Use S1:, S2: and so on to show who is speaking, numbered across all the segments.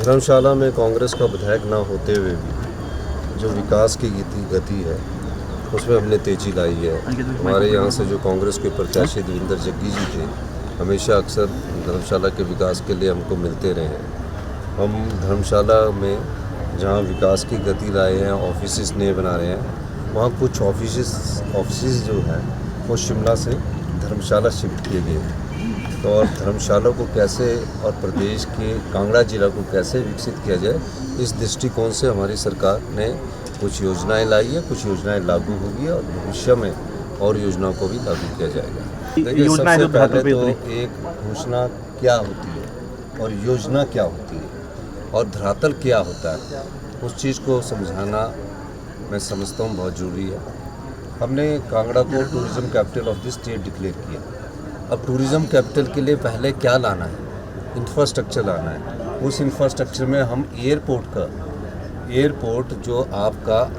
S1: धर्मशाला में कांग्रेस का विधायक ना होते हुए भी जो विकास की गति है उसमें हमने तेज़ी लाई है। हमारे यहाँ से जो कांग्रेस के प्रत्याशी देवेंद्र जग्गी जी थे, हमेशा अक्सर धर्मशाला के विकास के लिए हमको मिलते रहे हैं। हम धर्मशाला में जहाँ विकास की गति लाए हैं, ऑफिसेस नए बना रहे हैं, वहाँ कुछ ऑफिसेस जो है वो शिमला से धर्मशाला शिफ्ट किए गए हैं। तो और धर्मशाला को कैसे और प्रदेश के कांगड़ा जिला को कैसे विकसित किया जाए, इस दृष्टिकोण से हमारी सरकार ने कुछ योजनाएं लाई है, कुछ योजनाएं लागू होगी और भविष्य में और योजनाओं को भी लागू किया जाएगा। देखिए, सबसे पहले तो एक घोषणा क्या होती है और योजना क्या होती है और धरातल क्या होता है, उस चीज़ को समझाना मैं समझता हूँ बहुत ज़रूरी है। हमने कांगड़ा को tourism capital of the state declare किया। अब टूरिज़्म कैपिटल के लिए पहले क्या लाना है? इंफ्रास्ट्रक्चर लाना है। उस इंफ्रास्ट्रक्चर में हम एयरपोर्ट जो आपका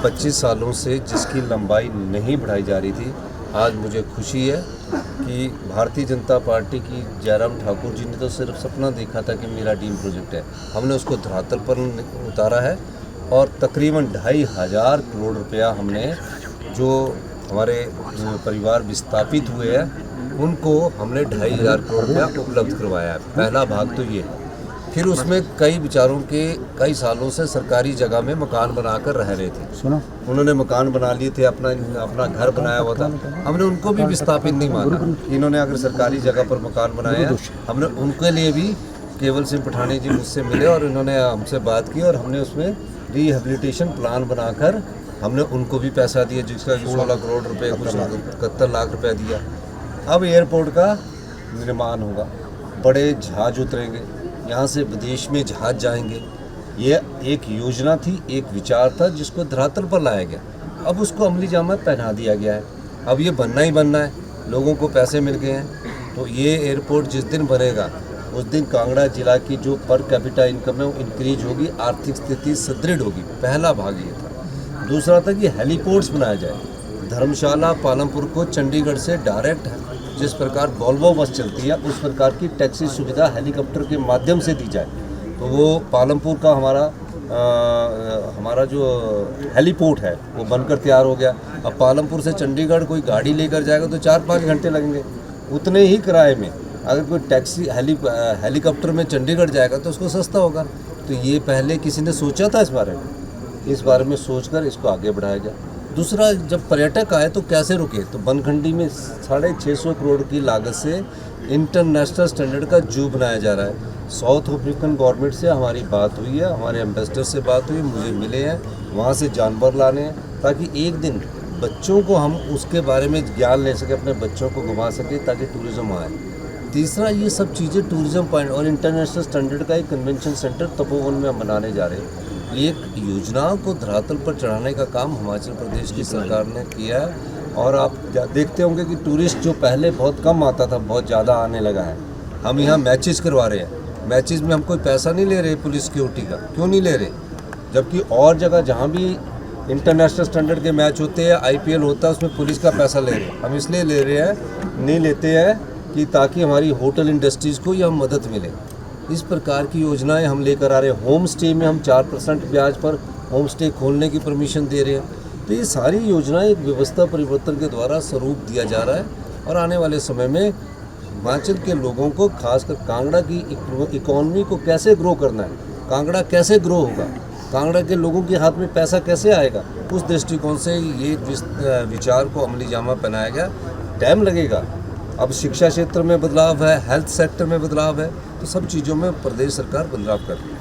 S1: 25 सालों से जिसकी लंबाई नहीं बढ़ाई जा रही थी, आज मुझे खुशी है कि भारतीय जनता पार्टी की जयराम ठाकुर जी ने तो सिर्फ सपना देखा था कि मेरा ड्रीम प्रोजेक्ट है, हमने उसको धरातल पर उतारा है और तकरीबन 2,500 करोड़ रुपया हमने जो हमारे परिवार विस्थापित हुए हैं उनको हमने 2,500 करोड़ रुपया उपलब्ध करवाया है। पहला भाग तो ये। फिर उसमें कई बेचारों के कई सालों से सरकारी जगह में मकान बनाकर रह रहे थे, उन्होंने मकान बना लिए थे, अपना घर बनाया हुआ था। हमने उनको भी विस्थापित नहीं माना। इन्होंने अगर सरकारी जगह पर मकान बनाया, हमने उनके लिए भी केवल सिंह पठानी जी मुझसे मिले और इन्होंने हमसे बात की और हमने उसमें रिहेबिलिटेशन प्लान बनाकर हमने उनको भी पैसा दिया, जिसका 16 करोड़ रुपए, कुछ 71 लाख रुपया दिया। अब एयरपोर्ट का निर्माण होगा, बड़े जहाज उतरेंगे, यहाँ से विदेश में जहाज जाएंगे। ये एक योजना थी, एक विचार था जिसको धरातल पर लाया गया। अब उसको अमली जामा पहना दिया गया है। अब ये बनना ही बनना है, लोगों को पैसे मिल गए हैं। तो ये एयरपोर्ट जिस दिन बनेगा उस दिन कांगड़ा जिला की जो पर कैपिटा इनकम है वो इंक्रीज होगी, आर्थिक स्थिति सुदृढ़ होगी। पहला भाग ये था। दूसरा था कि हेलीपोर्ट्स बनाया जाए। धर्मशाला पालमपुर को चंडीगढ़ से डायरेक्ट जिस प्रकार वॉल्वो बस चलती है उस प्रकार की टैक्सी सुविधा हेलीकॉप्टर के माध्यम से दी जाए। तो वो पालमपुर का हमारा जो हेलीपोर्ट है वो बनकर तैयार हो गया। अब पालमपुर से चंडीगढ़ कोई गाड़ी लेकर जाएगा तो 4-5 घंटे लगेंगे। उतने ही किराए में अगर कोई टैक्सी हेलीकॉप्टर में चंडीगढ़ जाएगा तो उसको सस्ता होगा। तो ये पहले किसी ने सोचा था इस बारे में सोचकर इसको आगे बढ़ाया गया। दूसरा, जब पर्यटक आए तो कैसे रुके, तो बनखंडी में 650 करोड़ की लागत से इंटरनेशनल स्टैंडर्ड का जू बनाया जा रहा है। साउथ अफ्रीकन गवर्नमेंट से हमारी बात हुई है, हमारे एम्बेसडर से बात हुई, मुझे मिले हैं, वहाँ से जानवर लाने हैं ताकि एक दिन बच्चों को हम उसके बारे में ज्ञान ले सकें, अपने बच्चों को घुमा सकें ताकि टूरिज़्म आए। तीसरा, ये सब चीज़ें टूरिज़्म पॉइंट और इंटरनेशनल स्टैंडर्ड का एक कन्वेंशन सेंटर तपोवन में हम बनाने जा रहे हैं। एक योजना को धरातल पर चढ़ाने का काम हिमाचल प्रदेश की सरकार ने किया है। और आप देखते होंगे कि टूरिस्ट जो पहले बहुत कम आता था, बहुत ज़्यादा आने लगा है। हम यहाँ मैचेस करवा रहे हैं, मैचेस में हम कोई पैसा नहीं ले रहे पुलिस सिक्योरिटी का। क्यों नहीं ले रहे? जबकि और जगह जहाँ भी इंटरनेशनल स्टैंडर्ड के मैच होते हैं, IPL होता है, उसमें पुलिस का पैसा ले रहे हैं। हम इसलिए ले रहे हैं, नहीं लेते हैं कि ताकि हमारी होटल इंडस्ट्रीज़ को यह मदद मिले। इस प्रकार की योजनाएं हम लेकर आ रहे हैं। होम स्टे में हम 4% ब्याज पर होम स्टे खोलने की परमिशन दे रहे हैं। तो ये सारी योजनाएं एक व्यवस्था परिवर्तन के द्वारा स्वरूप दिया जा रहा है और आने वाले समय में हिमाचल के लोगों को, खासकर कांगड़ा की इकोनॉमी को कैसे ग्रो करना है, कांगड़ा कैसे ग्रो होगा, कांगड़ा के लोगों के हाथ में पैसा कैसे आएगा, उस दृष्टिकोण से ये विचार को अमली जामा पहनाया गया। टाइम लगेगा। अब शिक्षा क्षेत्र में बदलाव है, हेल्थ सेक्टर में बदलाव है, तो सब चीज़ों में प्रदेश सरकार बदलाव कर रही है।